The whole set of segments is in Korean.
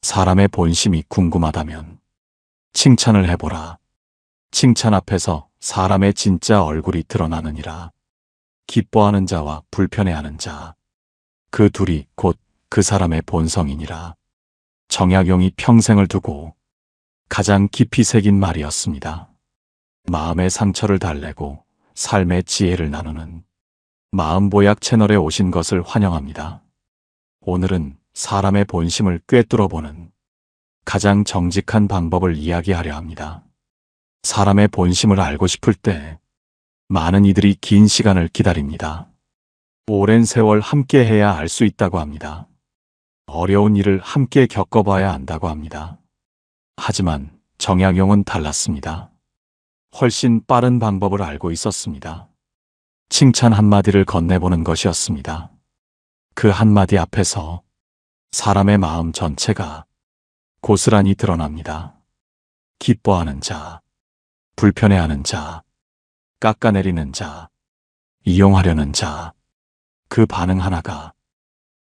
사람의 본심이 궁금하다면 칭찬을 해보라. 칭찬 앞에서 사람의 진짜 얼굴이 드러나느니라. 기뻐하는 자와 불편해하는 자, 그 둘이 곧 그 사람의 본성이니라. 정약용이 평생을 두고 가장 깊이 새긴 말이었습니다. 마음의 상처를 달래고 삶의 지혜를 나누는 마음보약 채널에 오신 것을 환영합니다. 오늘은 사람의 본심을 꿰뚫어보는 가장 정직한 방법을 이야기하려 합니다. 사람의 본심을 알고 싶을 때 많은 이들이 긴 시간을 기다립니다. 오랜 세월 함께 해야 알 수 있다고 합니다. 어려운 일을 함께 겪어봐야 안다고 합니다. 하지만 정약용은 달랐습니다. 훨씬 빠른 방법을 알고 있었습니다. 칭찬 한마디를 건네보는 것이었습니다. 그 한마디 앞에서 사람의 마음 전체가 고스란히 드러납니다. 기뻐하는 자, 불편해하는 자, 깎아내리는 자, 이용하려는 자, 그 반응 하나가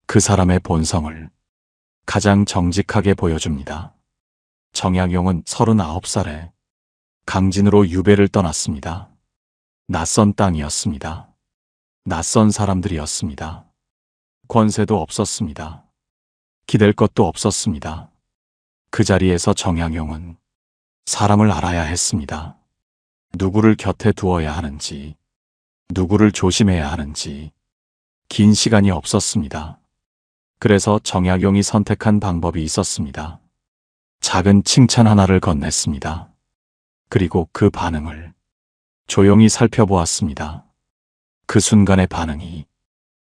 그 사람의 본성을 가장 정직하게 보여줍니다. 정약용은 39살에 강진으로 유배를 떠났습니다. 낯선 땅이었습니다. 낯선 사람들이었습니다. 권세도 없었습니다. 기댈 것도 없었습니다. 그 자리에서 정약용은 사람을 알아야 했습니다. 누구를 곁에 두어야 하는지, 누구를 조심해야 하는지 긴 시간이 없었습니다. 그래서 정약용이 선택한 방법이 있었습니다. 작은 칭찬 하나를 건넸습니다. 그리고 그 반응을 조용히 살펴보았습니다. 그 순간의 반응이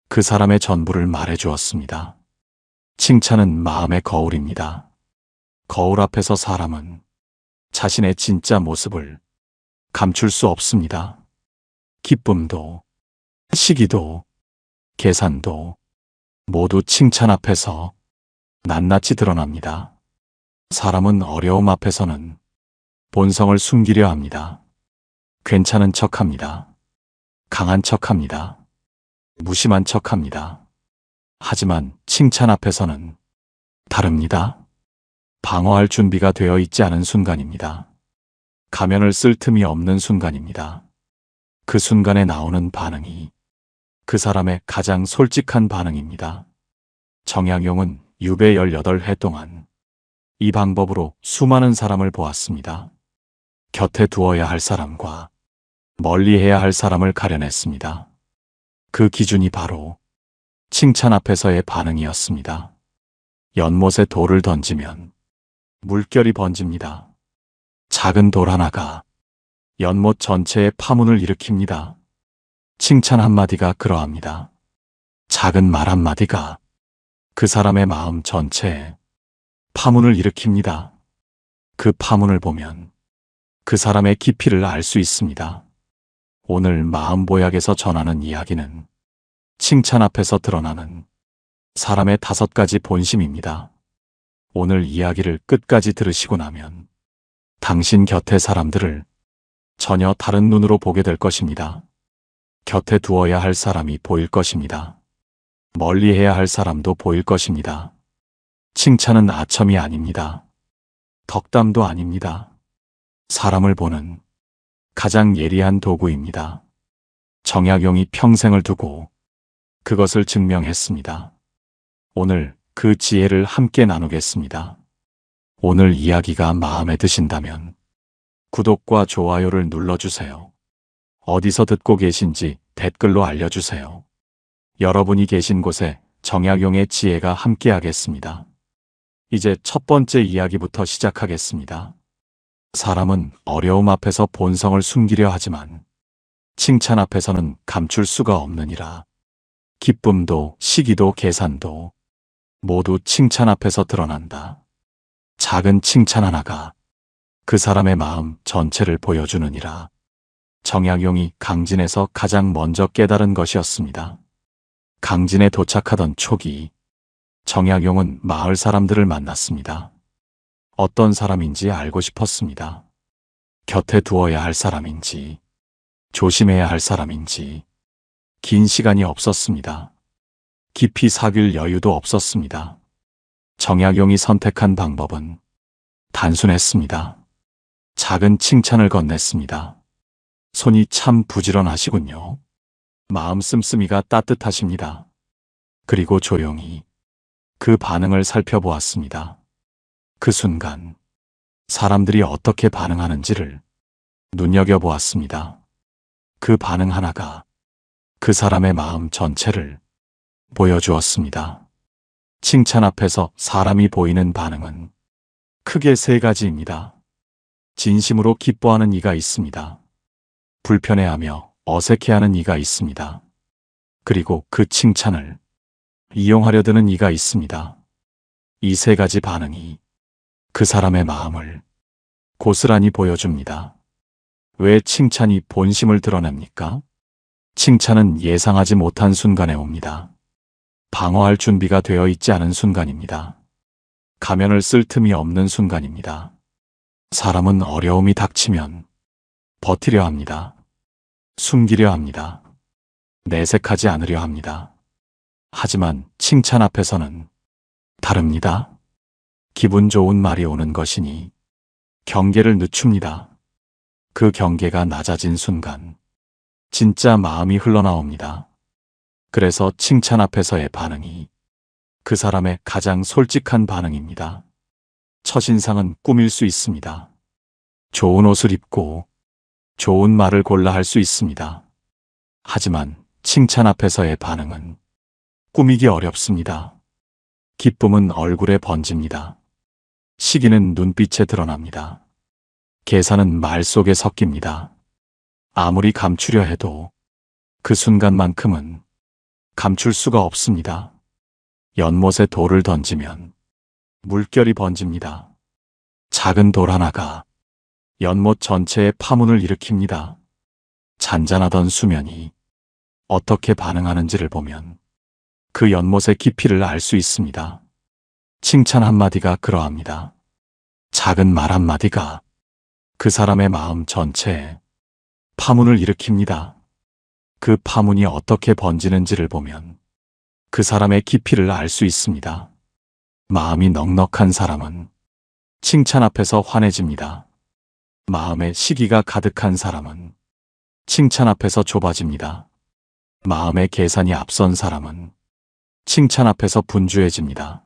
그 사람의 전부를 말해주었습니다. 칭찬은 마음의 거울입니다. 거울 앞에서 사람은 자신의 진짜 모습을 감출 수 없습니다. 기쁨도, 시기도, 계산도 모두 칭찬 앞에서 낱낱이 드러납니다. 사람은 어려움 앞에서는 본성을 숨기려 합니다. 괜찮은 척합니다. 강한 척합니다. 무심한 척합니다. 하지만 칭찬 앞에서는 다릅니다. 방어할 준비가 되어 있지 않은 순간입니다. 가면을 쓸 틈이 없는 순간입니다. 그 순간에 나오는 반응이 그 사람의 가장 솔직한 반응입니다. 정약용은 유배 18해 동안 이 방법으로 수많은 사람을 보았습니다. 곁에 두어야 할 사람과 멀리해야 할 사람을 가려냈습니다. 그 기준이 바로 칭찬 앞에서의 반응이었습니다. 연못에 돌을 던지면 물결이 번집니다. 작은 돌 하나가 연못 전체에 파문을 일으킵니다. 칭찬 한마디가 그러합니다. 작은 말 한마디가 그 사람의 마음 전체에 파문을 일으킵니다. 그 파문을 보면 그 사람의 깊이를 알 수 있습니다. 오늘 마음보약에서 전하는 이야기는 칭찬 앞에서 드러나는 사람의 5가지 본심입니다. 오늘 이야기를 끝까지 들으시고 나면 당신 곁의 사람들을 전혀 다른 눈으로 보게 될 것입니다. 곁에 두어야 할 사람이 보일 것입니다. 멀리해야 할 사람도 보일 것입니다. 칭찬은 아첨이 아닙니다. 덕담도 아닙니다. 사람을 보는 가장 예리한 도구입니다. 정약용이 평생을 두고 그것을 증명했습니다. 오늘 그 지혜를 함께 나누겠습니다. 오늘 이야기가 마음에 드신다면 구독과 좋아요를 눌러주세요. 어디서 듣고 계신지 댓글로 알려주세요. 여러분이 계신 곳에 정약용의 지혜가 함께하겠습니다. 이제 첫 번째 이야기부터 시작하겠습니다. 사람은 어려움 앞에서 본성을 숨기려 하지만 칭찬 앞에서는 감출 수가 없느니라. 기쁨도 시기도 계산도 모두 칭찬 앞에서 드러난다. 작은 칭찬 하나가 그 사람의 마음 전체를 보여주느니라. 정약용이 강진에서 가장 먼저 깨달은 것이었습니다. 강진에 도착하던 초기 정약용은 마을 사람들을 만났습니다. 어떤 사람인지 알고 싶었습니다. 곁에 두어야 할 사람인지, 조심해야 할 사람인지. 긴 시간이 없었습니다. 깊이 사귈 여유도 없었습니다. 정약용이 선택한 방법은 단순했습니다. 작은 칭찬을 건넸습니다. 손이 참 부지런하시군요. 마음 씀씀이가 따뜻하십니다. 그리고 조용히 그 반응을 살펴보았습니다. 그 순간 사람들이 어떻게 반응하는지를 눈여겨보았습니다. 그 반응 하나가 그 사람의 마음 전체를 보여주었습니다. 칭찬 앞에서 사람이 보이는 반응은 크게 세 가지입니다. 진심으로 기뻐하는 이가 있습니다. 불편해하며 어색해하는 이가 있습니다. 그리고 그 칭찬을 이용하려 드는 이가 있습니다. 이 세 가지 반응이 그 사람의 마음을 고스란히 보여줍니다. 왜 칭찬이 본심을 드러냅니까? 칭찬은 예상하지 못한 순간에 옵니다. 방어할 준비가 되어 있지 않은 순간입니다. 가면을 쓸 틈이 없는 순간입니다. 사람은 어려움이 닥치면 버티려 합니다. 숨기려 합니다. 내색하지 않으려 합니다. 하지만 칭찬 앞에서는 다릅니다. 기분 좋은 말이 오는 것이니 경계를 늦춥니다. 그 경계가 낮아진 순간 진짜 마음이 흘러나옵니다. 그래서 칭찬 앞에서의 반응이 그 사람의 가장 솔직한 반응입니다. 첫인상은 꾸밀 수 있습니다. 좋은 옷을 입고 좋은 말을 골라 할 수 있습니다. 하지만 칭찬 앞에서의 반응은 꾸미기 어렵습니다. 기쁨은 얼굴에 번집니다. 시기는 눈빛에 드러납니다. 계산은 말 속에 섞입니다. 아무리 감추려 해도 그 순간만큼은 감출 수가 없습니다. 연못에 돌을 던지면 물결이 번집니다. 작은 돌 하나가 연못 전체에 파문을 일으킵니다. 잔잔하던 수면이 어떻게 반응하는지를 보면 그 연못의 깊이를 알 수 있습니다. 칭찬 한마디가 그러합니다. 작은 말 한마디가 그 사람의 마음 전체에 파문을 일으킵니다. 그 파문이 어떻게 번지는지를 보면 그 사람의 깊이를 알 수 있습니다. 마음이 넉넉한 사람은 칭찬 앞에서 환해집니다. 마음에 시기가 가득한 사람은 칭찬 앞에서 좁아집니다. 마음의 계산이 앞선 사람은 칭찬 앞에서 분주해집니다.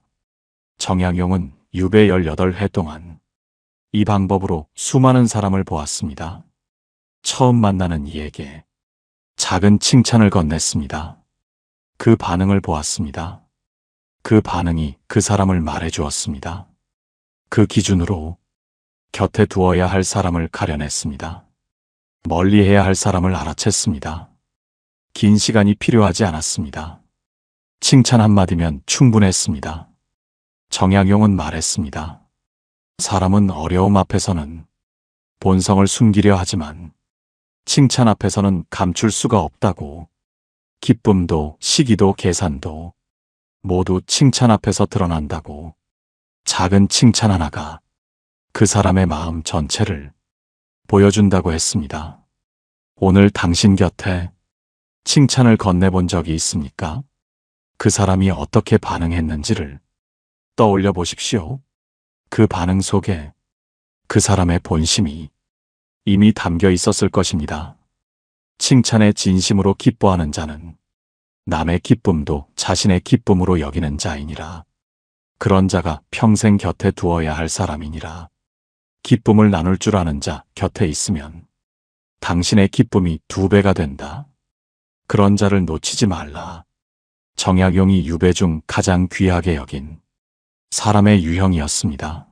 정약용은 유배 18해 동안 이 방법으로 수많은 사람을 보았습니다. 처음 만나는 이에게 작은 칭찬을 건넸습니다. 그 반응을 보았습니다. 그 반응이 그 사람을 말해주었습니다. 그 기준으로 곁에 두어야 할 사람을 가려냈습니다. 멀리해야 할 사람을 알아챘습니다. 긴 시간이 필요하지 않았습니다. 칭찬 한마디면 충분했습니다. 정약용은 말했습니다. 사람은 어려움 앞에서는 본성을 숨기려 하지만 칭찬 앞에서는 감출 수가 없다고. 기쁨도 시기도 계산도 모두 칭찬 앞에서 드러난다고. 작은 칭찬 하나가 그 사람의 마음 전체를 보여준다고 했습니다. 오늘 당신 곁에 칭찬을 건네본 적이 있습니까? 그 사람이 어떻게 반응했는지를 떠올려 보십시오. 그 반응 속에 그 사람의 본심이 이미 담겨 있었을 것입니다. 칭찬에 진심으로 기뻐하는 자는 남의 기쁨도 자신의 기쁨으로 여기는 자이니라. 그런 자가 평생 곁에 두어야 할 사람이니라. 기쁨을 나눌 줄 아는 자 곁에 있으면 당신의 기쁨이 2배가 된다. 그런 자를 놓치지 말라. 정약용이 유배 중 가장 귀하게 여긴 사람의 유형이었습니다.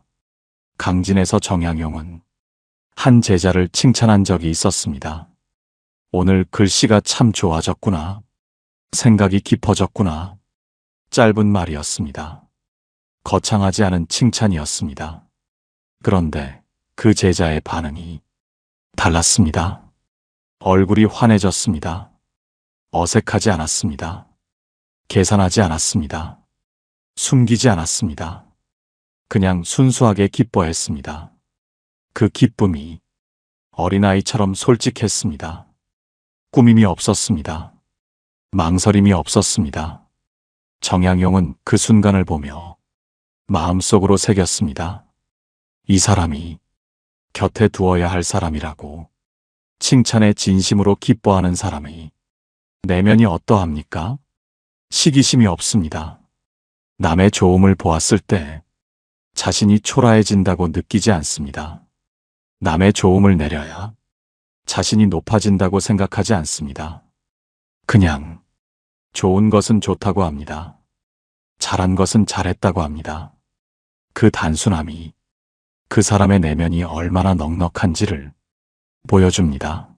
강진에서 정약용은 한 제자를 칭찬한 적이 있었습니다. 오늘 글씨가 참 좋아졌구나. 생각이 깊어졌구나. 짧은 말이었습니다. 거창하지 않은 칭찬이었습니다. 그런데 그 제자의 반응이 달랐습니다. 얼굴이 환해졌습니다. 어색하지 않았습니다. 계산하지 않았습니다. 숨기지 않았습니다. 그냥 순수하게 기뻐했습니다. 그 기쁨이 어린아이처럼 솔직했습니다. 꾸밈이 없었습니다. 망설임이 없었습니다. 정약용은 그 순간을 보며 마음속으로 새겼습니다. 이 사람이 곁에 두어야 할 사람이라고. 칭찬에 진심으로 기뻐하는 사람이 내면이 어떠합니까? 시기심이 없습니다. 남의 좋음을 보았을 때 자신이 초라해진다고 느끼지 않습니다. 남의 좋음을 내려야 자신이 높아진다고 생각하지 않습니다. 그냥 좋은 것은 좋다고 합니다. 잘한 것은 잘했다고 합니다. 그 단순함이 그 사람의 내면이 얼마나 넉넉한지를 보여줍니다.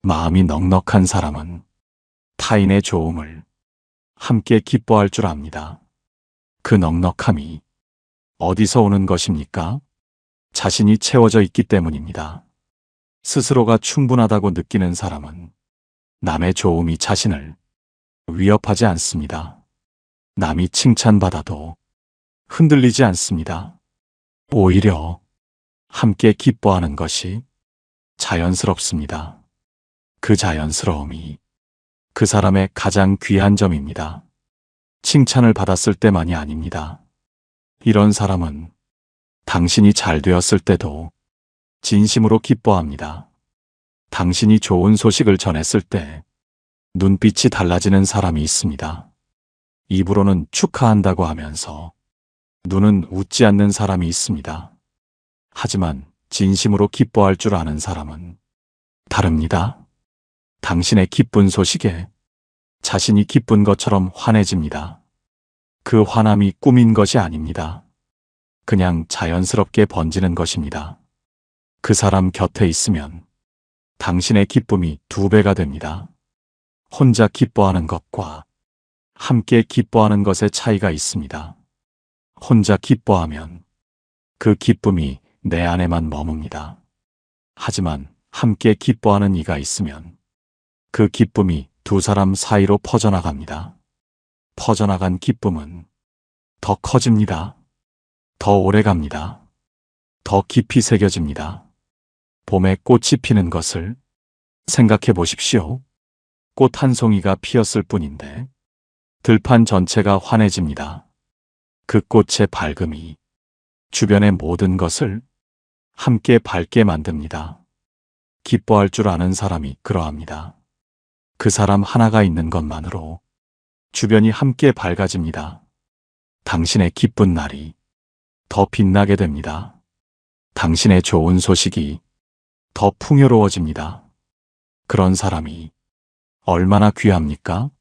마음이 넉넉한 사람은 타인의 좋음을 함께 기뻐할 줄 압니다. 그 넉넉함이 어디서 오는 것입니까? 자신이 채워져 있기 때문입니다. 스스로가 충분하다고 느끼는 사람은 남의 좋음이 자신을 위협하지 않습니다. 남이 칭찬받아도 흔들리지 않습니다. 오히려 함께 기뻐하는 것이 자연스럽습니다. 그 자연스러움이 그 사람의 가장 귀한 점입니다. 칭찬을 받았을 때만이 아닙니다. 이런 사람은 당신이 잘 되었을 때도 진심으로 기뻐합니다. 당신이 좋은 소식을 전했을 때 눈빛이 달라지는 사람이 있습니다. 입으로는 축하한다고 하면서 눈은 웃지 않는 사람이 있습니다. 하지만 진심으로 기뻐할 줄 아는 사람은 다릅니다. 당신의 기쁜 소식에 자신이 기쁜 것처럼 환해집니다. 그 환함이 꾸민 것이 아닙니다. 그냥 자연스럽게 번지는 것입니다. 그 사람 곁에 있으면 당신의 기쁨이 2배가 됩니다. 혼자 기뻐하는 것과 함께 기뻐하는 것의 차이가 있습니다. 혼자 기뻐하면 그 기쁨이 내 안에만 머뭅니다. 하지만 함께 기뻐하는 이가 있으면 그 기쁨이 2 사람 사이로 퍼져나갑니다. 퍼져나간 기쁨은 더 커집니다. 더 오래 갑니다. 더 깊이 새겨집니다. 봄에 꽃이 피는 것을 생각해 보십시오. 꽃 한 송이가 피었을 뿐인데 들판 전체가 환해집니다. 그 꽃의 밝음이 주변의 모든 것을 함께 밝게 만듭니다. 기뻐할 줄 아는 사람이 그러합니다. 그 사람 하나가 있는 것만으로 주변이 함께 밝아집니다. 당신의 기쁜 날이 더 빛나게 됩니다. 당신의 좋은 소식이 더 풍요로워집니다. 그런 사람이 얼마나 귀합니까?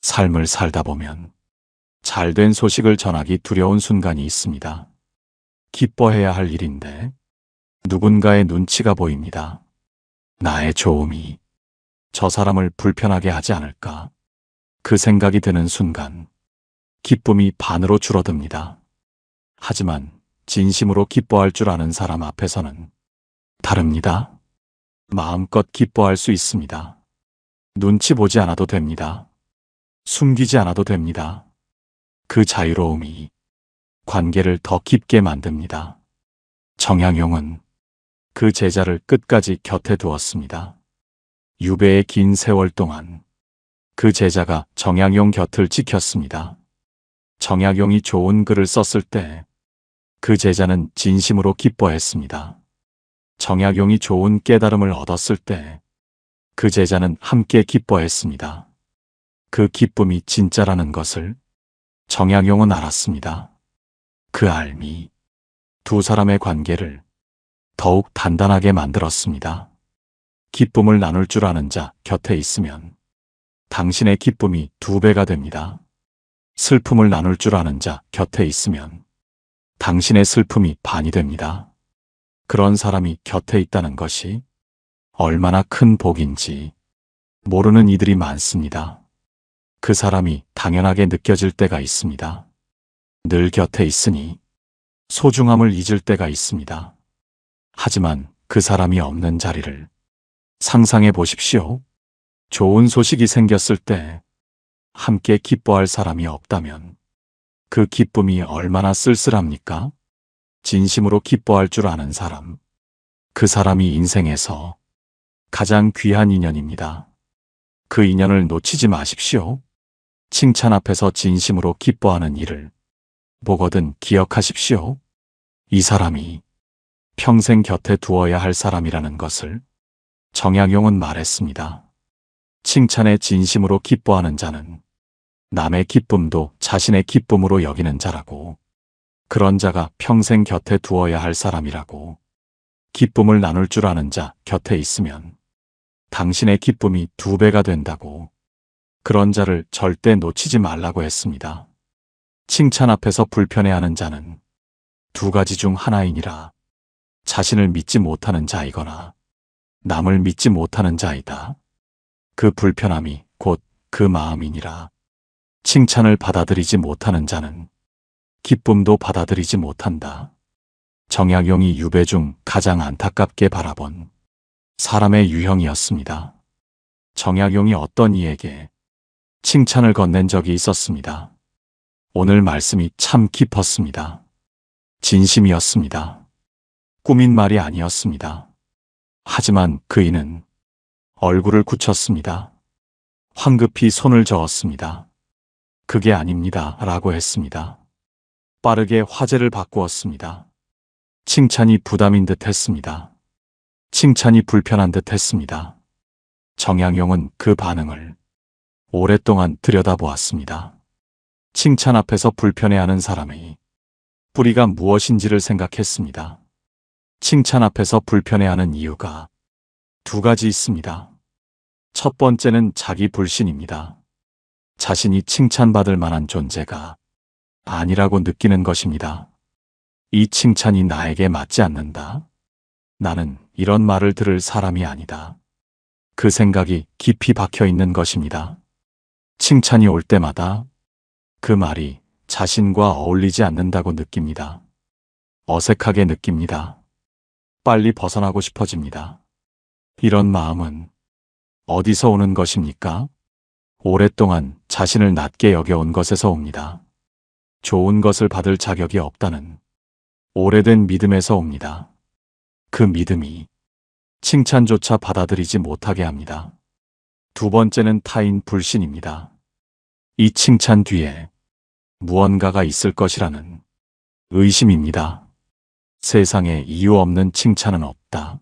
삶을 살다 보면 잘된 소식을 전하기 두려운 순간이 있습니다. 기뻐해야 할 일인데 누군가의 눈치가 보입니다. 나의 좋음이 저 사람을 불편하게 하지 않을까? 그 생각이 드는 순간 기쁨이 반으로 줄어듭니다. 하지만 진심으로 기뻐할 줄 아는 사람 앞에서는 다릅니다. 마음껏 기뻐할 수 있습니다. 눈치 보지 않아도 됩니다. 숨기지 않아도 됩니다. 그 자유로움이 관계를 더 깊게 만듭니다. 정약용은 그 제자를 끝까지 곁에 두었습니다. 유배의 긴 세월 동안 그 제자가 정약용 곁을 지켰습니다. 정약용이 좋은 글을 썼을 때 그 제자는 진심으로 기뻐했습니다. 정약용이 좋은 깨달음을 얻었을 때 그 제자는 함께 기뻐했습니다. 그 기쁨이 진짜라는 것을 정약용은 알았습니다. 그 알미 2 사람의 관계를 더욱 단단하게 만들었습니다. 기쁨을 나눌 줄 아는 자 곁에 있으면 당신의 기쁨이 2배가 됩니다. 슬픔을 나눌 줄 아는 자 곁에 있으면 당신의 슬픔이 반이 됩니다. 그런 사람이 곁에 있다는 것이 얼마나 큰 복인지 모르는 이들이 많습니다. 그 사람이 당연하게 느껴질 때가 있습니다. 늘 곁에 있으니 소중함을 잊을 때가 있습니다. 하지만 그 사람이 없는 자리를 상상해 보십시오. 좋은 소식이 생겼을 때 함께 기뻐할 사람이 없다면 그 기쁨이 얼마나 쓸쓸합니까? 진심으로 기뻐할 줄 아는 사람, 그 사람이 인생에서 가장 귀한 인연입니다. 그 인연을 놓치지 마십시오. 칭찬 앞에서 진심으로 기뻐하는 일을 보거든 기억하십시오. 이 사람이 평생 곁에 두어야 할 사람이라는 것을 정약용은 말했습니다. 칭찬에 진심으로 기뻐하는 자는 남의 기쁨도 자신의 기쁨으로 여기는 자라고, 그런 자가 평생 곁에 두어야 할 사람이라고, 기쁨을 나눌 줄 아는 자 곁에 있으면 당신의 기쁨이 2배가 된다고, 그런 자를 절대 놓치지 말라고 했습니다. 칭찬 앞에서 불편해하는 자는 2가지 중 하나이니라. 자신을 믿지 못하는 자이거나 남을 믿지 못하는 자이다. 그 불편함이 곧 그 마음이니라. 칭찬을 받아들이지 못하는 자는 기쁨도 받아들이지 못한다. 정약용이 유배 중 가장 안타깝게 바라본 사람의 유형이었습니다. 정약용이 어떤 이에게 칭찬을 건넨 적이 있었습니다. 오늘 말씀이 참 깊었습니다. 진심이었습니다. 꾸민 말이 아니었습니다. 하지만 그이는 얼굴을 굳혔습니다. 황급히 손을 저었습니다. 그게 아닙니다 라고 했습니다. 빠르게 화제를 바꾸었습니다. 칭찬이 부담인 듯 했습니다. 칭찬이 불편한 듯 했습니다. 정약용은 그 반응을 오랫동안 들여다보았습니다. 칭찬 앞에서 불편해하는 사람의 뿌리가 무엇인지를 생각했습니다. 칭찬 앞에서 불편해하는 이유가 2가지 있습니다. 첫 번째는 자기 불신입니다. 자신이 칭찬받을 만한 존재가 아니라고 느끼는 것입니다. 이 칭찬이 나에게 맞지 않는다. 나는 이런 말을 들을 사람이 아니다. 그 생각이 깊이 박혀 있는 것입니다. 칭찬이 올 때마다 그 말이 자신과 어울리지 않는다고 느낍니다. 어색하게 느낍니다. 빨리 벗어나고 싶어집니다. 이런 마음은 어디서 오는 것입니까? 오랫동안 자신을 낮게 여겨온 것에서 옵니다. 좋은 것을 받을 자격이 없다는 오래된 믿음에서 옵니다. 그 믿음이 칭찬조차 받아들이지 못하게 합니다. 2번째는 타인 불신입니다. 이 칭찬 뒤에 무언가가 있을 것이라는 의심입니다. 세상에 이유 없는 칭찬은 없다.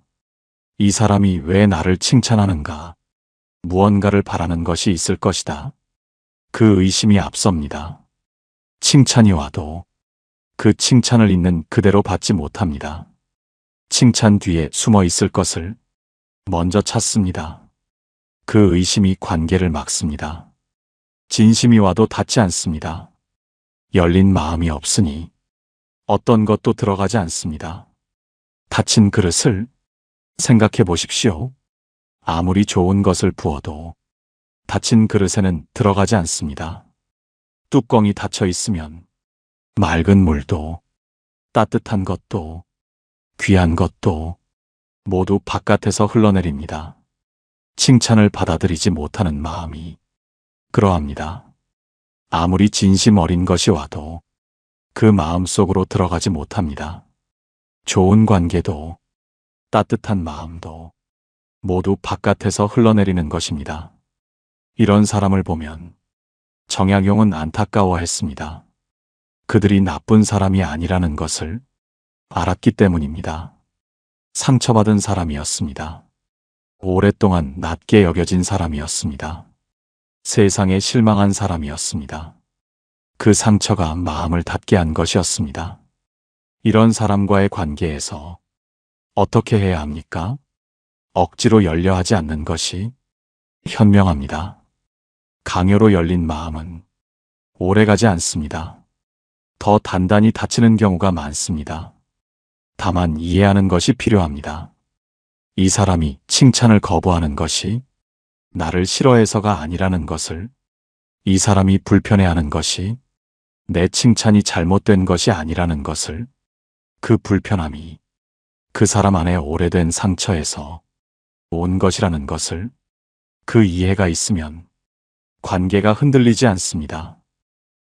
이 사람이 왜 나를 칭찬하는가? 무언가를 바라는 것이 있을 것이다. 그 의심이 앞섭니다. 칭찬이 와도 그 칭찬을 있는 그대로 받지 못합니다. 칭찬 뒤에 숨어 있을 것을 먼저 찾습니다. 그 의심이 관계를 막습니다. 진심이 와도 닿지 않습니다. 열린 마음이 없으니 어떤 것도 들어가지 않습니다. 닫힌 그릇을 생각해 보십시오. 아무리 좋은 것을 부어도 닫힌 그릇에는 들어가지 않습니다. 뚜껑이 닫혀 있으면 맑은 물도 따뜻한 것도 귀한 것도 모두 바깥에서 흘러내립니다. 칭찬을 받아들이지 못하는 마음이 그러합니다. 아무리 진심 어린 것이 와도 그 마음 속으로 들어가지 못합니다. 좋은 관계도 따뜻한 마음도 모두 바깥에서 흘러내리는 것입니다. 이런 사람을 보면 정약용은 안타까워했습니다. 그들이 나쁜 사람이 아니라는 것을 알았기 때문입니다. 상처받은 사람이었습니다. 오랫동안 낮게 여겨진 사람이었습니다. 세상에 실망한 사람이었습니다. 그 상처가 마음을 닫게 한 것이었습니다. 이런 사람과의 관계에서 어떻게 해야 합니까? 억지로 열려 하지 않는 것이 현명합니다. 강요로 열린 마음은 오래가지 않습니다. 더 단단히 닫히는 경우가 많습니다. 다만 이해하는 것이 필요합니다. 이 사람이 칭찬을 거부하는 것이 나를 싫어해서가 아니라는 것을, 이 사람이 불편해하는 것이 내 칭찬이 잘못된 것이 아니라는 것을, 그 불편함이 그 사람 안에 오래된 상처에서 온 것이라는 것을, 그 이해가 있으면 관계가 흔들리지 않습니다.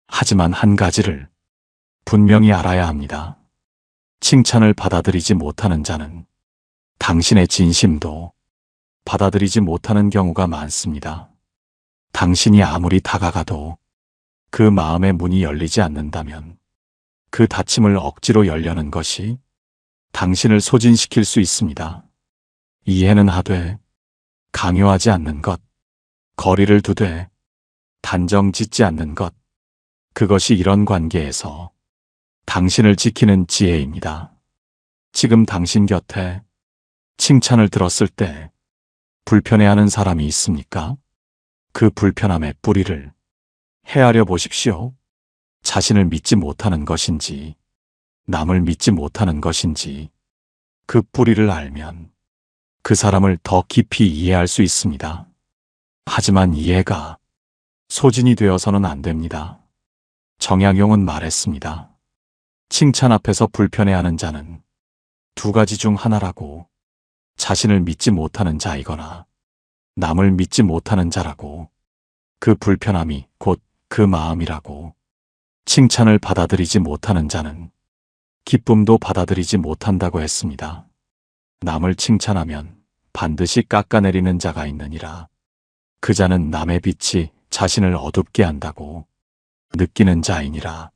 하지만 한 가지를 분명히 알아야 합니다. 칭찬을 받아들이지 못하는 자는 당신의 진심도 받아들이지 못하는 경우가 많습니다. 당신이 아무리 다가가도 그 마음의 문이 열리지 않는다면 그 닫힘을 억지로 열려는 것이 당신을 소진시킬 수 있습니다. 이해는 하되 강요하지 않는 것, 거리를 두되 단정 짓지 않는 것, 그것이 이런 관계에서 당신을 지키는 지혜입니다. 지금 당신 곁에 칭찬을 들었을 때 불편해하는 사람이 있습니까? 그 불편함의 뿌리를 헤아려 보십시오. 자신을 믿지 못하는 것인지, 남을 믿지 못하는 것인지, 그 뿌리를 알면 그 사람을 더 깊이 이해할 수 있습니다. 하지만 이해가 소진이 되어서는 안 됩니다. 정약용은 말했습니다. 칭찬 앞에서 불편해하는 자는 두 가지 중 하나라고, 자신을 믿지 못하는 자이거나 남을 믿지 못하는 자라고. 그 불편함이 곧 그 마음이라고. 칭찬을 받아들이지 못하는 자는 기쁨도 받아들이지 못한다고 했습니다. 남을 칭찬하면 반드시 깎아내리는 자가 있느니라. 그 자는 남의 빛이 자신을 어둡게 한다고 느끼는 자이니라.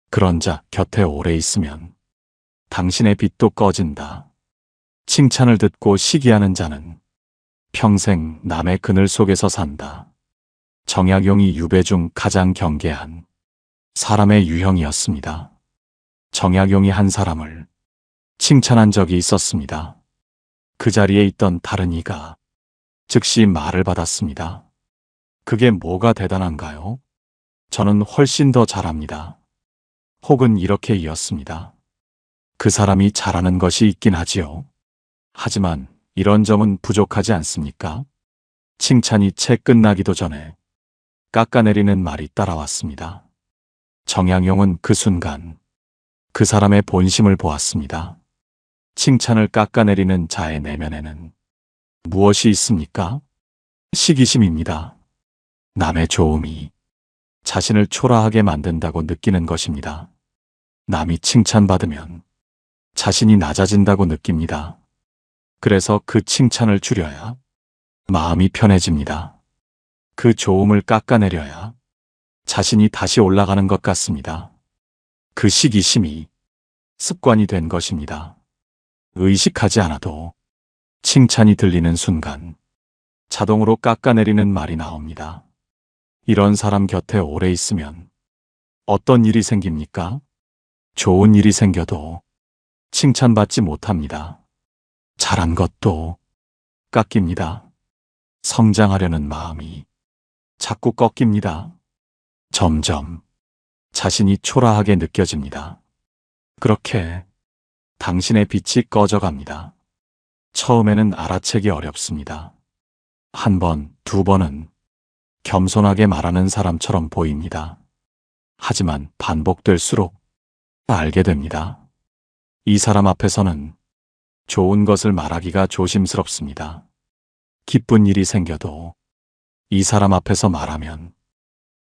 그런 자 곁에 오래 있으면 당신의 빛도 꺼진다. 칭찬을 듣고 시기하는 자는 평생 남의 그늘 속에서 산다. 정약용이 유배 중 가장 경계한 사람의 유형이었습니다. 정약용이 한 사람을 칭찬한 적이 있었습니다. 그 자리에 있던 다른 이가 즉시 말을 받았습니다. 그게 뭐가 대단한가요? 저는 훨씬 더 잘합니다. 혹은 이렇게 이었습니다. 그 사람이 잘하는 것이 있긴 하지요. 하지만 이런 점은 부족하지 않습니까? 칭찬이 채 끝나기도 전에 깎아내리는 말이 따라왔습니다. 정약용은 그 순간 그 사람의 본심을 보았습니다. 칭찬을 깎아내리는 자의 내면에는 무엇이 있습니까? 시기심입니다. 남의 좋음이 자신을 초라하게 만든다고 느끼는 것입니다. 남이 칭찬받으면 자신이 낮아진다고 느낍니다. 그래서 그 칭찬을 줄여야 마음이 편해집니다. 그 좋음을 깎아내려야 자신이 다시 올라가는 것 같습니다. 그 시기심이 습관이 된 것입니다. 의식하지 않아도 칭찬이 들리는 순간 자동으로 깎아내리는 말이 나옵니다. 이런 사람 곁에 오래 있으면 어떤 일이 생깁니까? 좋은 일이 생겨도 칭찬받지 못합니다. 잘한 것도 깎입니다. 성장하려는 마음이 자꾸 꺾입니다. 점점 자신이 초라하게 느껴집니다. 그렇게 당신의 빛이 꺼져갑니다. 처음에는 알아채기 어렵습니다. 한 번, 두 번은 겸손하게 말하는 사람처럼 보입니다. 하지만 반복될수록 알게 됩니다. 이 사람 앞에서는 좋은 것을 말하기가 조심스럽습니다. 기쁜 일이 생겨도 이 사람 앞에서 말하면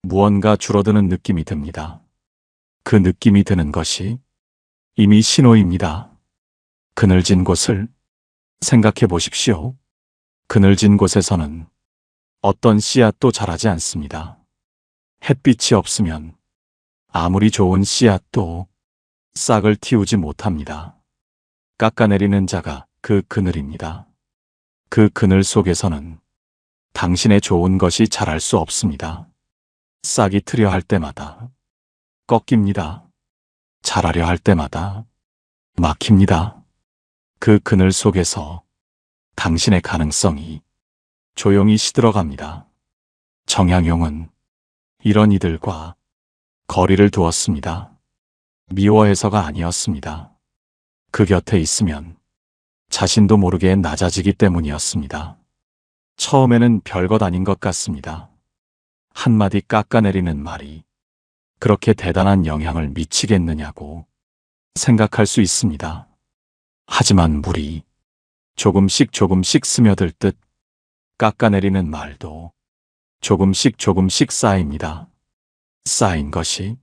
무언가 줄어드는 느낌이 듭니다. 그 느낌이 드는 것이 이미 신호입니다. 그늘진 곳을 생각해 보십시오. 그늘진 곳에서는 어떤 씨앗도 자라지 않습니다. 햇빛이 없으면 아무리 좋은 씨앗도 싹을 틔우지 못합니다. 깎아내리는 자가 그 그늘입니다. 그 그늘 속에서는 당신의 좋은 것이 자랄 수 없습니다. 싹이 트려 할 때마다 꺾입니다. 자라려 할 때마다 막힙니다. 그 그늘 속에서 당신의 가능성이 조용히 시들어갑니다. 정약용은 이런 이들과 거리를 두었습니다. 미워해서가 아니었습니다. 그 곁에 있으면 자신도 모르게 낮아지기 때문이었습니다. 처음에는 별것 아닌 것 같습니다. 한마디 깎아내리는 말이 그렇게 대단한 영향을 미치겠느냐고 생각할 수 있습니다. 하지만 물이 조금씩 스며들 듯 깎아내리는 말도 조금씩 쌓입니다. 쌓인 것이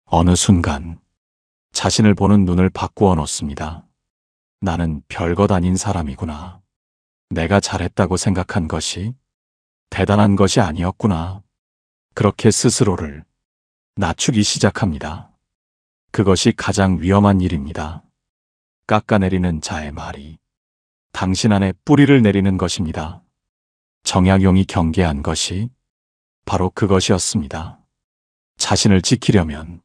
어느 순간 자신을 보는 눈을 바꾸어 놓습니다. 나는 별것 아닌 사람이구나. 내가 잘했다고 생각한 것이 대단한 것이 아니었구나. 그렇게 스스로를 낮추기 시작합니다. 그것이 가장 위험한 일입니다. 깎아내리는 자의 말이 당신 안에 뿌리를 내리는 것입니다. 정약용이 경계한 것이 바로 그것이었습니다. 자신을 지키려면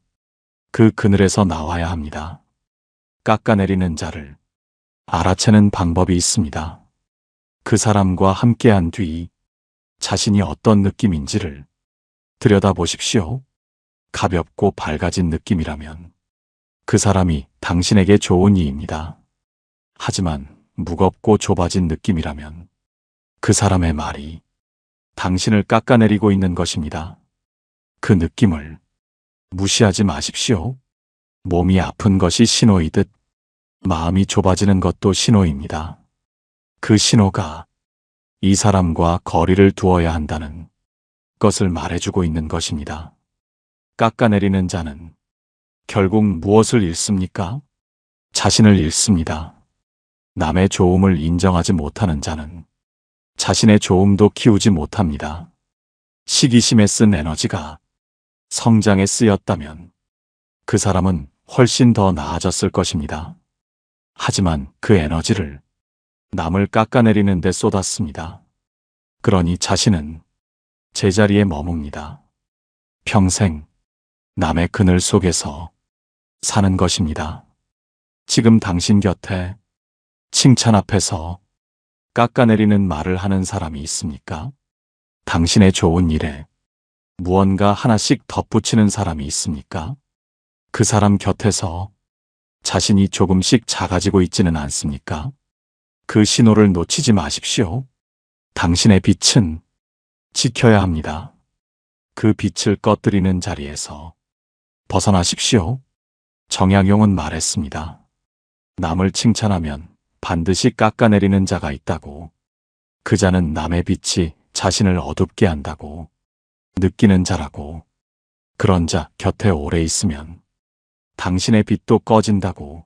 그 그늘에서 나와야 합니다. 깎아내리는 자를 알아채는 방법이 있습니다. 그 사람과 함께한 뒤 자신이 어떤 느낌인지를 들여다보십시오. 가볍고 밝아진 느낌이라면 그 사람이 당신에게 좋은 이입니다. 하지만 무겁고 좁아진 느낌이라면 그 사람의 말이 당신을 깎아내리고 있는 것입니다. 그 느낌을 무시하지 마십시오. 몸이 아픈 것이 신호이듯 마음이 좁아지는 것도 신호입니다. 그 신호가 이 사람과 거리를 두어야 한다는 것을 말해주고 있는 것입니다. 깎아내리는 자는 결국 무엇을 잃습니까? 자신을 잃습니다. 남의 좋음을 인정하지 못하는 자는 자신의 좋음도 키우지 못합니다. 시기심에 쓴 에너지가 성장에 쓰였다면 그 사람은 훨씬 더 나아졌을 것입니다. 하지만 그 에너지를 남을 깎아내리는 데 쏟았습니다. 그러니 자신은 제자리에 머뭅니다. 평생 남의 그늘 속에서 사는 것입니다. 지금 당신 곁에 칭찬 앞에서 깎아내리는 말을 하는 사람이 있습니까? 당신의 좋은 일에 무언가 하나씩 덧붙이는 사람이 있습니까? 그 사람 곁에서 자신이 조금씩 작아지고 있지는 않습니까? 그 신호를 놓치지 마십시오. 당신의 빛은 지켜야 합니다. 그 빛을 꺼뜨리는 자리에서 벗어나십시오. 정약용은 말했습니다. 남을 칭찬하면 반드시 깎아내리는 자가 있다고. 그 자는 남의 빛이 자신을 어둡게 한다고 느끼는 자라고. 그런 자 곁에 오래 있으면 당신의 빛도 꺼진다고.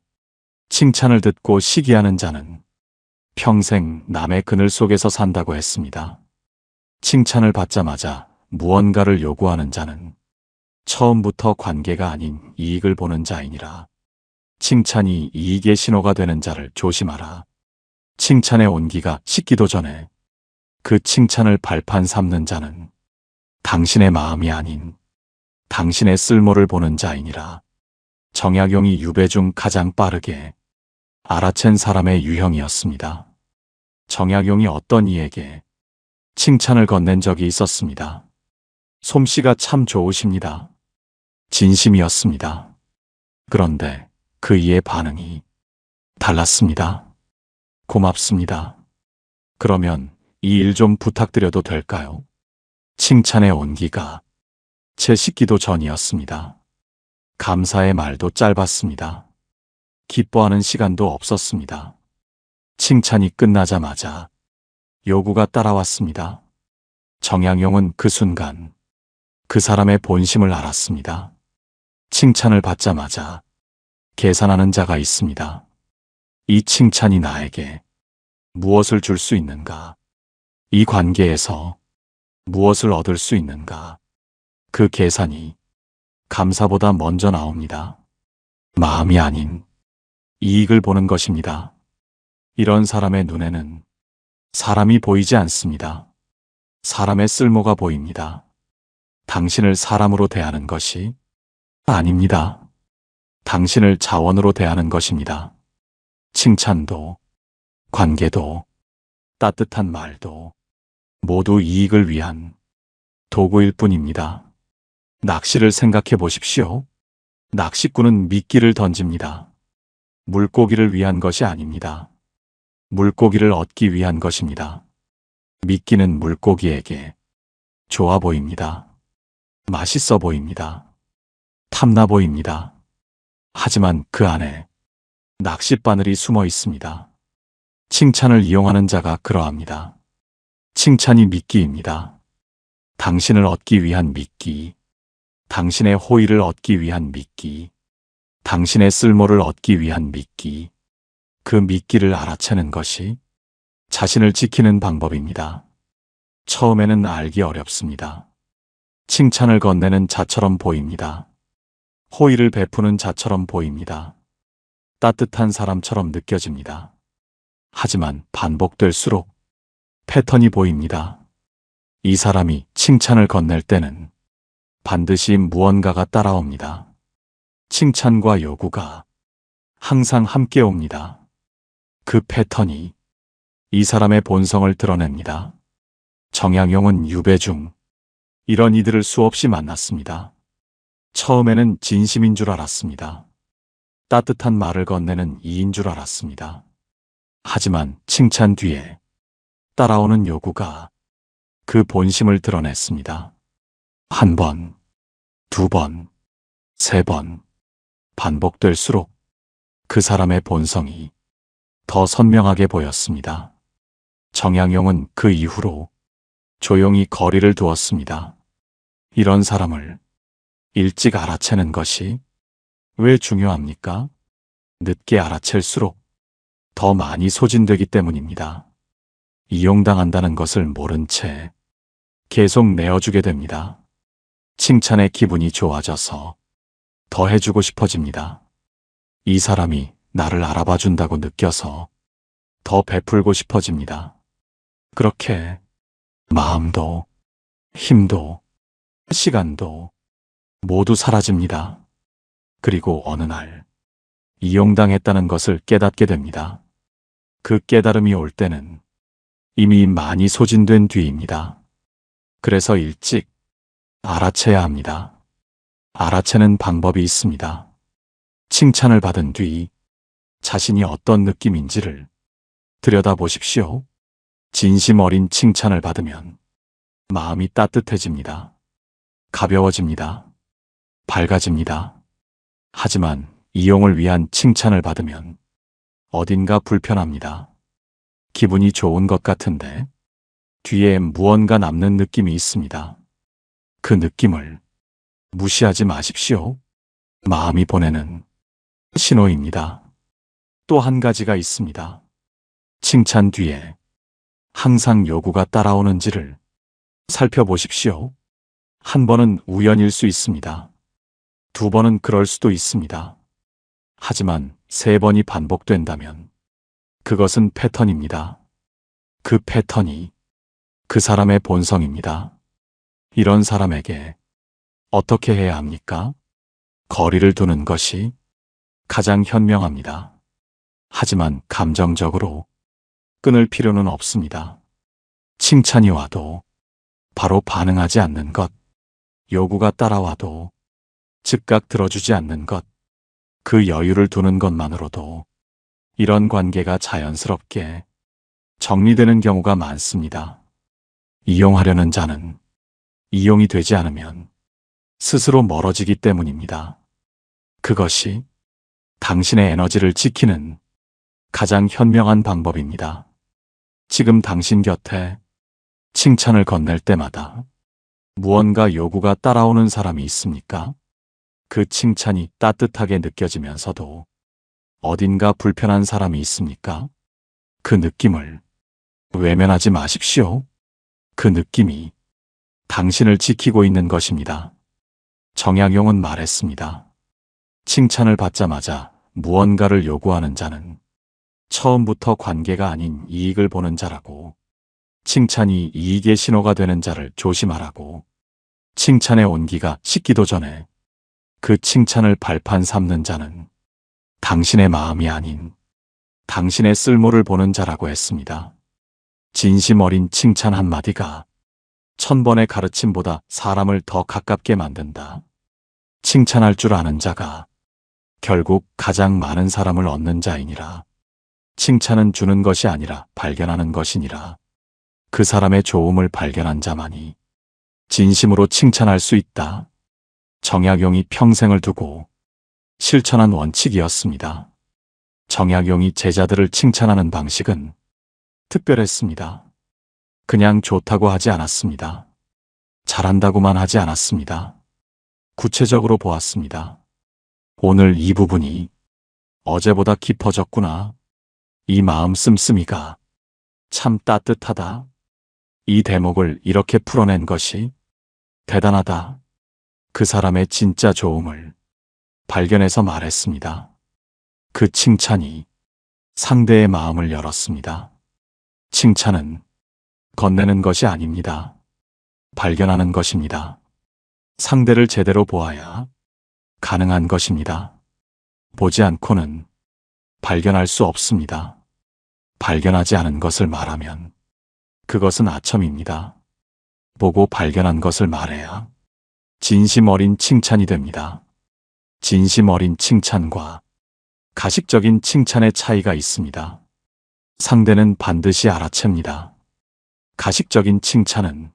칭찬을 듣고 시기하는 자는 평생 남의 그늘 속에서 산다고 했습니다. 칭찬을 받자마자 무언가를 요구하는 자는 처음부터 관계가 아닌 이익을 보는 자이니라. 칭찬이 이익의 신호가 되는 자를 조심하라. 칭찬의 온기가 식기도 전에 그 칭찬을 발판 삼는 자는 당신의 마음이 아닌 당신의 쓸모를 보는 자이니라. 정약용이 유배 중 가장 빠르게 알아챈 사람의 유형이었습니다. 정약용이 어떤 이에게 칭찬을 건넨 적이 있었습니다. 솜씨가 참 좋으십니다. 진심이었습니다. 그런데 그 이의 반응이 달랐습니다. 고맙습니다. 그러면 이 일 좀 부탁드려도 될까요? 칭찬의 온기가 채 식기도 전이었습니다. 감사의 말도 짧았습니다. 기뻐하는 시간도 없었습니다. 칭찬이 끝나자마자 요구가 따라왔습니다. 정약용은 그 순간 그 사람의 본심을 알았습니다. 칭찬을 받자마자 계산하는 자가 있습니다. 이 칭찬이 나에게 무엇을 줄 수 있는가? 이 관계에서 무엇을 얻을 수 있는가? 그 계산이 감사보다 먼저 나옵니다. 마음이 아닌 이익을 보는 것입니다. 이런 사람의 눈에는 사람이 보이지 않습니다. 사람의 쓸모가 보입니다. 당신을 사람으로 대하는 것이 아닙니다. 당신을 자원으로 대하는 것입니다. 칭찬도, 관계도, 따뜻한 말도 모두 이익을 위한 도구일 뿐입니다. 낚시를 생각해 보십시오. 낚시꾼은 미끼를 던집니다. 물고기를 위한 것이 아닙니다. 물고기를 얻기 위한 것입니다. 미끼는 물고기에게 좋아 보입니다. 맛있어 보입니다. 탐나 보입니다. 하지만 그 안에 낚싯바늘이 숨어 있습니다. 칭찬을 이용하는 자가 그러합니다. 칭찬이 미끼입니다. 당신을 얻기 위한 미끼, 당신의 호의를 얻기 위한 미끼, 당신의 쓸모를 얻기 위한 미끼, 그 미끼를 알아채는 것이 자신을 지키는 방법입니다. 처음에는 알기 어렵습니다. 칭찬을 건네는 자처럼 보입니다. 호의를 베푸는 자처럼 보입니다. 따뜻한 사람처럼 느껴집니다. 하지만 반복될수록 패턴이 보입니다. 이 사람이 칭찬을 건넬 때는 반드시 무언가가 따라옵니다. 칭찬과 요구가 항상 함께 옵니다. 그 패턴이 이 사람의 본성을 드러냅니다. 정약용은 유배 중 이런 이들을 수없이 만났습니다. 처음에는 진심인 줄 알았습니다. 따뜻한 말을 건네는 이인 줄 알았습니다. 하지만 칭찬 뒤에 따라오는 요구가 그 본심을 드러냈습니다. 한 번, 두 번, 세 번 반복될수록 그 사람의 본성이 더 선명하게 보였습니다. 정약용은 그 이후로 조용히 거리를 두었습니다. 이런 사람을 일찍 알아채는 것이 왜 중요합니까? 늦게 알아챌수록 더 많이 소진되기 때문입니다. 이용당한다는 것을 모른 채 계속 내어주게 됩니다. 칭찬에 기분이 좋아져서 더 해주고 싶어집니다. 이 사람이 나를 알아봐 준다고 느껴서 더 베풀고 싶어집니다. 그렇게 마음도 힘도 시간도 모두 사라집니다. 그리고 어느 날 이용당했다는 것을 깨닫게 됩니다. 그 깨달음이 올 때는 이미 많이 소진된 뒤입니다. 그래서 일찍 알아채야 합니다. 알아채는 방법이 있습니다. 칭찬을 받은 뒤 자신이 어떤 느낌인지를 들여다보십시오. 진심 어린 칭찬을 받으면 마음이 따뜻해집니다. 가벼워집니다. 밝아집니다. 하지만 이용을 위한 칭찬을 받으면 어딘가 불편합니다. 기분이 좋은 것 같은데 뒤에 무언가 남는 느낌이 있습니다. 그 느낌을 무시하지 마십시오. 마음이 보내는 신호입니다. 또 한 가지가 있습니다. 칭찬 뒤에 항상 요구가 따라오는지를 살펴보십시오. 한 번은 우연일 수 있습니다. 두 번은 그럴 수도 있습니다. 하지만 세 번이 반복된다면 그것은 패턴입니다. 그 패턴이 그 사람의 본성입니다. 이런 사람에게 어떻게 해야 합니까? 거리를 두는 것이 가장 현명합니다. 하지만 감정적으로 끊을 필요는 없습니다. 칭찬이 와도 바로 반응하지 않는 것, 요구가 따라와도 즉각 들어주지 않는 것, 그 여유를 두는 것만으로도 이런 관계가 자연스럽게 정리되는 경우가 많습니다. 이용하려는 자는 이용이 되지 않으면 스스로 멀어지기 때문입니다. 그것이 당신의 에너지를 지키는 가장 현명한 방법입니다. 지금 당신 곁에 칭찬을 건넬 때마다 무언가 요구가 따라오는 사람이 있습니까? 그 칭찬이 따뜻하게 느껴지면서도 어딘가 불편한 사람이 있습니까? 그 느낌을 외면하지 마십시오. 그 느낌이 당신을 지키고 있는 것입니다. 정약용은 말했습니다. 칭찬을 받자마자 무언가를 요구하는 자는 처음부터 관계가 아닌 이익을 보는 자라고, 칭찬이 이익의 신호가 되는 자를 조심하라고, 칭찬의 온기가 식기도 전에 그 칭찬을 발판 삼는 자는 당신의 마음이 아닌 당신의 쓸모를 보는 자라고 했습니다. 진심 어린 칭찬 한마디가 1000번의 가르침보다 사람을 더 가깝게 만든다. 칭찬할 줄 아는 자가 결국 가장 많은 사람을 얻는 자이니라. 칭찬은 주는 것이 아니라 발견하는 것이니라. 그 사람의 좋음을 발견한 자만이 진심으로 칭찬할 수 있다. 정약용이 평생을 두고 실천한 원칙이었습니다. 정약용이 제자들을 칭찬하는 방식은 특별했습니다. 그냥 좋다고 하지 않았습니다. 잘한다고만 하지 않았습니다. 구체적으로 보았습니다. 오늘 이 부분이 어제보다 깊어졌구나. 이 마음 씀씀이가 참 따뜻하다. 이 대목을 이렇게 풀어낸 것이 대단하다. 그 사람의 진짜 좋음을 발견해서 말했습니다. 그 칭찬이 상대의 마음을 열었습니다. 칭찬은 건네는 것이 아닙니다. 발견하는 것입니다. 상대를 제대로 보아야 가능한 것입니다. 보지 않고는 발견할 수 없습니다. 발견하지 않은 것을 말하면 그것은 아첨입니다. 보고 발견한 것을 말해야 진심 어린 칭찬이 됩니다. 진심 어린 칭찬과 가식적인 칭찬의 차이가 있습니다. 상대는 반드시 알아챕니다. 가식적인 칭찬은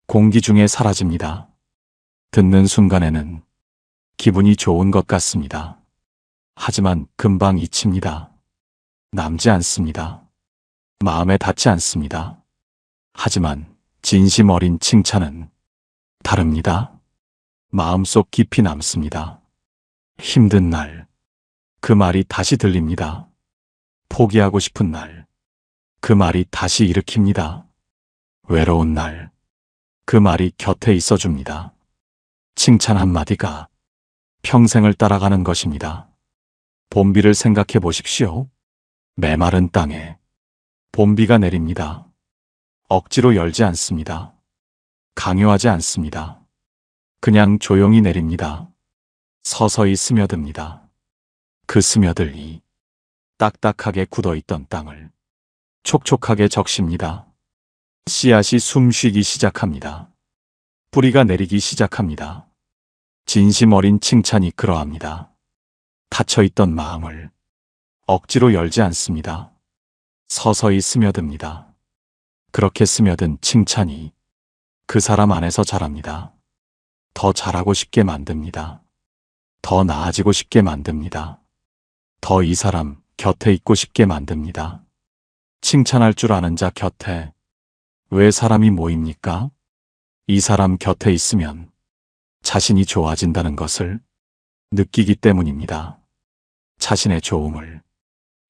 공기 중에 사라집니다. 듣는 순간에는 기분이 좋은 것 같습니다. 하지만 금방 잊힙니다. 남지 않습니다. 마음에 닿지 않습니다. 하지만 진심 어린 칭찬은 다릅니다. 마음속 깊이 남습니다. 힘든 날, 그 말이 다시 들립니다. 포기하고 싶은 날, 그 말이 다시 일으킵니다. 외로운 날, 그 말이 곁에 있어줍니다. 칭찬 한마디가 평생을 따라가는 것입니다. 봄비를 생각해 보십시오. 메마른 땅에 봄비가 내립니다. 억지로 열지 않습니다. 강요하지 않습니다. 그냥 조용히 내립니다. 서서히 스며듭니다. 그 스며들이 딱딱하게 굳어있던 땅을 촉촉하게 적십니다. 씨앗이 숨쉬기 시작합니다. 뿌리가 내리기 시작합니다. 진심 어린 칭찬이 그러합니다. 닫혀있던 마음을 억지로 열지 않습니다. 서서히 스며듭니다. 그렇게 스며든 칭찬이 그 사람 안에서 자랍니다. 더 잘하고 싶게 만듭니다. 더 나아지고 싶게 만듭니다. 더 이 사람 곁에 있고 싶게 만듭니다. 칭찬할 줄 아는 자 곁에 왜 사람이 모입니까? 이 사람 곁에 있으면 자신이 좋아진다는 것을 느끼기 때문입니다. 자신의 좋음을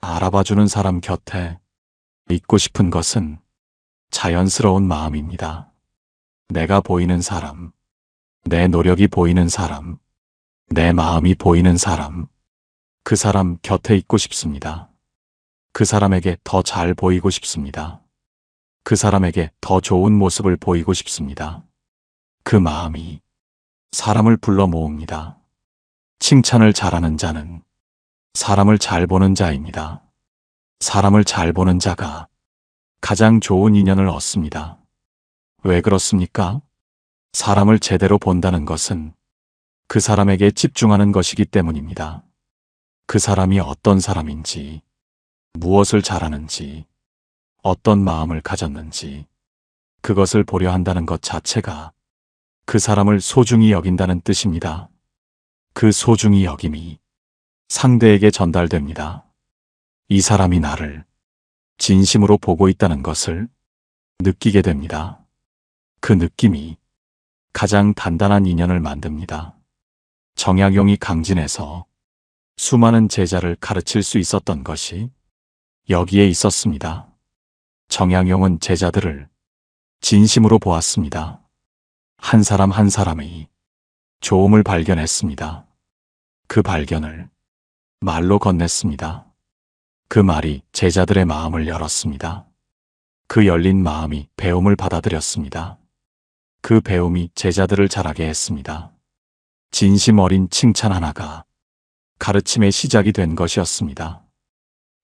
알아봐주는 사람 곁에 있고 싶은 것은 자연스러운 마음입니다. 내가 보이는 사람, 내 노력이 보이는 사람, 내 마음이 보이는 사람, 그 사람 곁에 있고 싶습니다. 그 사람에게 더 잘 보이고 싶습니다. 그 사람에게 더 좋은 모습을 보이고 싶습니다. 그 마음이 사람을 불러 모읍니다. 칭찬을 잘하는 자는 사람을 잘 보는 자입니다. 사람을 잘 보는 자가 가장 좋은 인연을 얻습니다. 왜 그렇습니까? 사람을 제대로 본다는 것은 그 사람에게 집중하는 것이기 때문입니다. 그 사람이 어떤 사람인지, 무엇을 잘하는지, 어떤 마음을 가졌는지, 그것을 보려 한다는 것 자체가 그 사람을 소중히 여긴다는 뜻입니다. 그 소중히 여김이 상대에게 전달됩니다. 이 사람이 나를 진심으로 보고 있다는 것을 느끼게 됩니다. 그 느낌이 가장 단단한 인연을 만듭니다. 정약용이 강진에서 수많은 제자를 가르칠 수 있었던 것이 여기에 있었습니다. 정약용은 제자들을 진심으로 보았습니다. 한 사람 한 사람의 좋음을 발견했습니다. 그 발견을 말로 건넸습니다. 그 말이 제자들의 마음을 열었습니다. 그 열린 마음이 배움을 받아들였습니다. 그 배움이 제자들을 자라게 했습니다. 진심 어린 칭찬 하나가 가르침의 시작이 된 것이었습니다.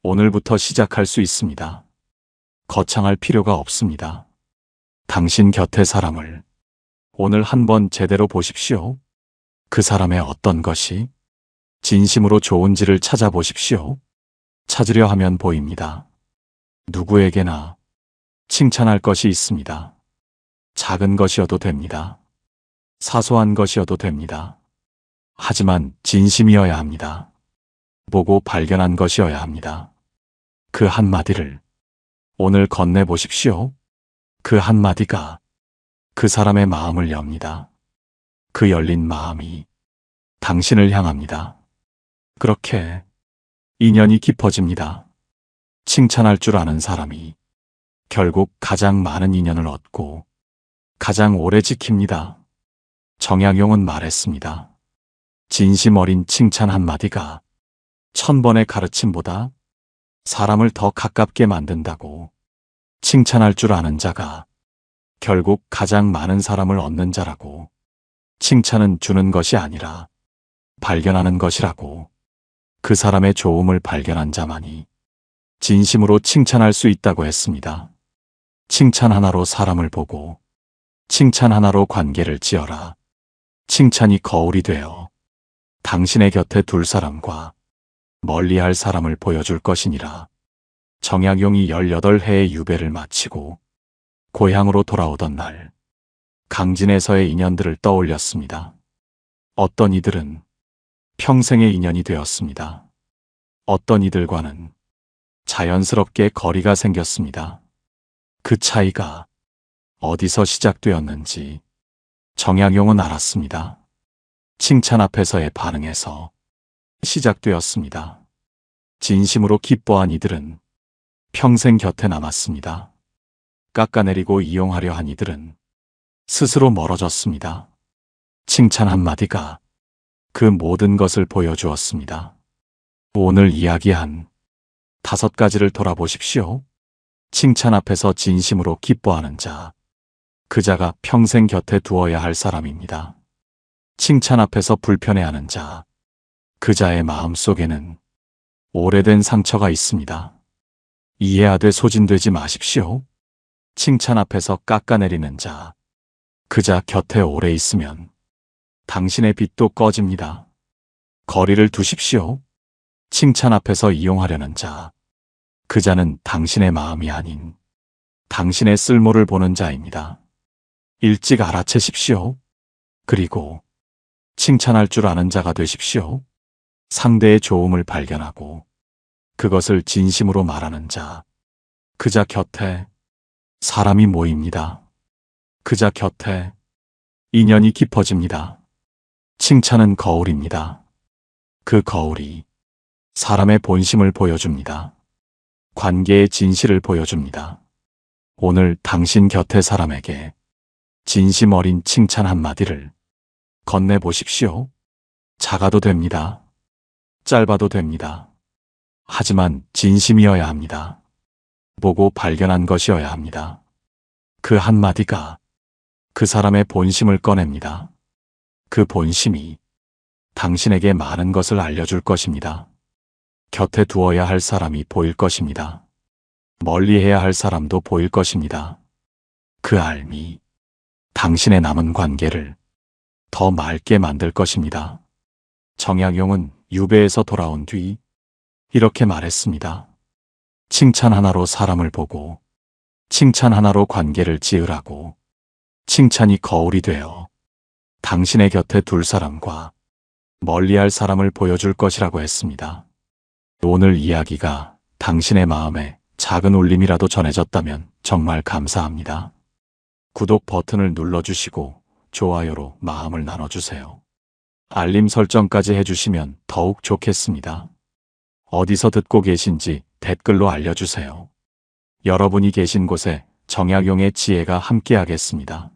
오늘부터 시작할 수 있습니다. 거창할 필요가 없습니다. 당신 곁의 사람을 오늘 한번 제대로 보십시오. 그 사람의 어떤 것이 진심으로 좋은지를 찾아보십시오. 찾으려 하면 보입니다. 누구에게나 칭찬할 것이 있습니다. 작은 것이어도 됩니다. 사소한 것이어도 됩니다. 하지만 진심이어야 합니다. 보고 발견한 것이어야 합니다. 그 한마디를 오늘 건네보십시오. 그 한마디가 그 사람의 마음을 엽니다. 그 열린 마음이 당신을 향합니다. 그렇게 인연이 깊어집니다. 칭찬할 줄 아는 사람이 결국 가장 많은 인연을 얻고 가장 오래 지킵니다. 정약용은 말했습니다. 진심 어린 칭찬 한마디가 1000번의 가르침보다 사람을 더 가깝게 만든다고. 칭찬할 줄 아는 자가 결국 가장 많은 사람을 얻는 자라고. 칭찬은 주는 것이 아니라 발견하는 것이라고. 그 사람의 좋음을 발견한 자만이 진심으로 칭찬할 수 있다고 했습니다. 칭찬 하나로 사람을 보고 칭찬 하나로 관계를 지어라. 칭찬이 거울이 되어 당신의 곁에 둘 사람과 멀리할 사람을 보여줄 것이니라. 정약용이 18해의 유배를 마치고 고향으로 돌아오던 날 강진에서의 인연들을 떠올렸습니다. 어떤 이들은 평생의 인연이 되었습니다. 어떤 이들과는 자연스럽게 거리가 생겼습니다. 그 차이가 어디서 시작되었는지 정약용은 알았습니다. 칭찬 앞에서의 반응에서 시작되었습니다. 진심으로 기뻐한 이들은 평생 곁에 남았습니다. 깎아내리고 이용하려 한 이들은 스스로 멀어졌습니다. 칭찬 한마디가 그 모든 것을 보여주었습니다. 오늘 이야기한 5가지를 돌아보십시오. 칭찬 앞에서 진심으로 기뻐하는 자, 그 자가 평생 곁에 두어야 할 사람입니다. 칭찬 앞에서 불편해하는 자, 그 자의 마음 속에는 오래된 상처가 있습니다. 이해하되 소진되지 마십시오. 칭찬 앞에서 깎아내리는 자, 그 자 곁에 오래 있으면 당신의 빛도 꺼집니다. 거리를 두십시오. 칭찬 앞에서 이용하려는 자, 그 자는 당신의 마음이 아닌 당신의 쓸모를 보는 자입니다. 일찍 알아채십시오. 그리고 칭찬할 줄 아는 자가 되십시오. 상대의 좋음을 발견하고 그것을 진심으로 말하는 자, 그 자 곁에 사람이 모입니다. 그 자 곁에 인연이 깊어집니다. 칭찬은 거울입니다. 그 거울이 사람의 본심을 보여줍니다. 관계의 진실을 보여줍니다. 오늘 당신 곁의 사람에게 진심 어린 칭찬 한마디를 건네보십시오. 작아도 됩니다. 짧아도 됩니다. 하지만 진심이어야 합니다. 보고 발견한 것이어야 합니다. 그 한마디가 그 사람의 본심을 꺼냅니다. 그 본심이 당신에게 많은 것을 알려줄 것입니다. 곁에 두어야 할 사람이 보일 것입니다. 멀리해야 할 사람도 보일 것입니다. 그 알미 당신의 남은 관계를 더 맑게 만들 것입니다. 정약용은 유배에서 돌아온 뒤 이렇게 말했습니다. 칭찬 하나로 사람을 보고 칭찬 하나로 관계를 지으라고. 칭찬이 거울이 되어 당신의 곁에 둘 사람과 멀리할 사람을 보여줄 것이라고 했습니다. 오늘 이야기가 당신의 마음에 작은 울림이라도 전해졌다면 정말 감사합니다. 구독 버튼을 눌러주시고 좋아요로 마음을 나눠주세요. 알림 설정까지 해주시면 더욱 좋겠습니다. 어디서 듣고 계신지 댓글로 알려주세요. 여러분이 계신 곳에 정약용의 지혜가 함께하겠습니다.